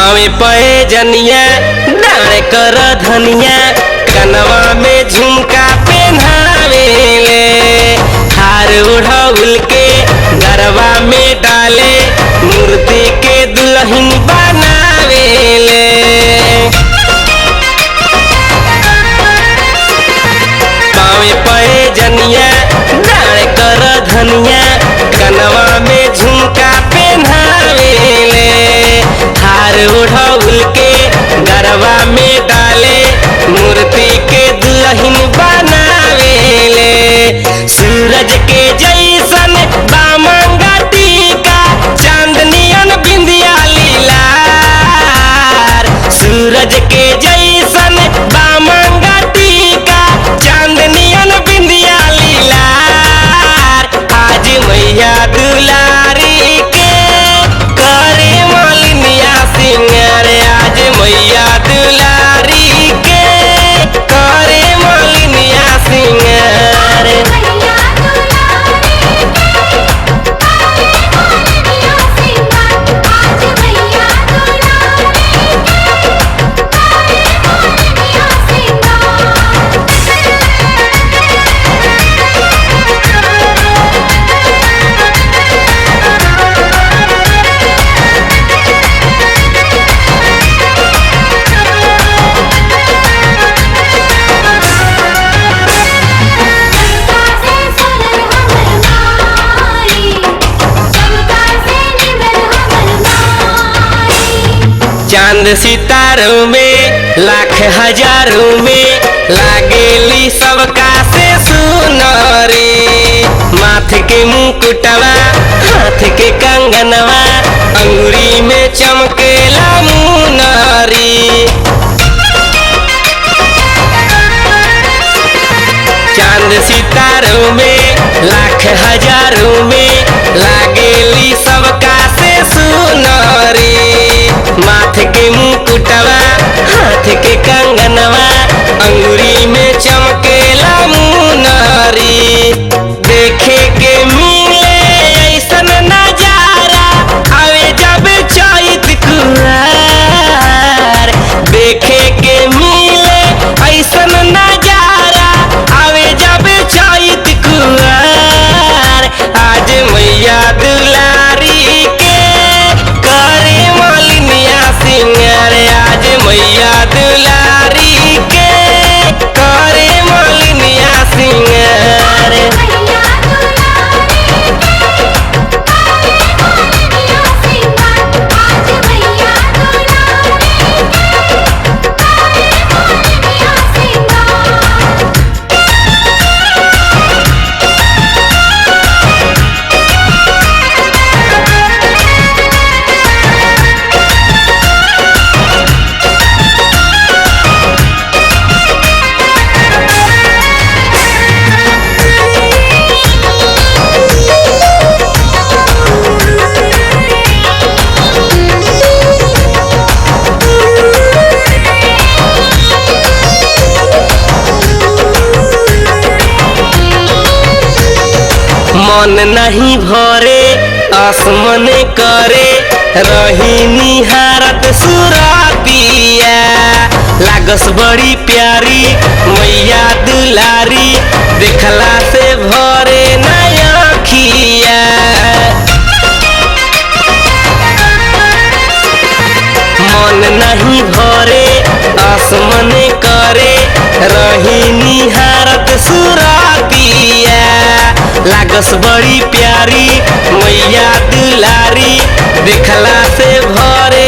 पावे पे जनिया डाँड़ कर धनिया कनवा में झुमका पहनावेले हार उड़ौल के गरबा में डाले मूर्ति के दुल्हन बनावेले पावे पे जनिया डाँड़ कर धनिया कनवा में झुमका पहनावेले हार उड़ौल के गरबा में डाले मूर्ति के दुल्हन बनावेले सूरज के जैसन बामंगा टीका चांदनियन बिंदिया लीलार सूरज के जैसन बामंगा टीका चांदनियन बिंदिया लीलार आज मैया दुलारी के करे मालिनिया सिंगार आज मैया दुलारी के करे मालिनिया सिंगार चांद सितारों में लाख हजारों में लागेली सबका से सुनरी माथ के मुकुटवा हाथ के कंगनवा अंगुरी में चमकेला मुनरी चांद सितारों में लाख हजारों में लागेली सबका से सुनरी माथ के मुकुटवा हाथ के कंगनवा अंगुरी में चमकेला मुनरी देखे के मिले ऐसन नजारा आवे जब चैत कुआर देखे के मिले ऐसन नजारा आवे जब चैत कुआर आज मैया दुलारी के करे मालिनिया सिंगार आज मैया दुलारी के करे मालिनिया सिंगार मन नहीं भरे आसमान करे रही निहारत सुरतिया लागस बड़ी प्यारी मैया दुलारी देखला से भरे नयखिया मन नहीं भरे आसमान करे रही निहारत सुरतिया लागस बड़ी प्यारी मैया दुलारी देखला से भरे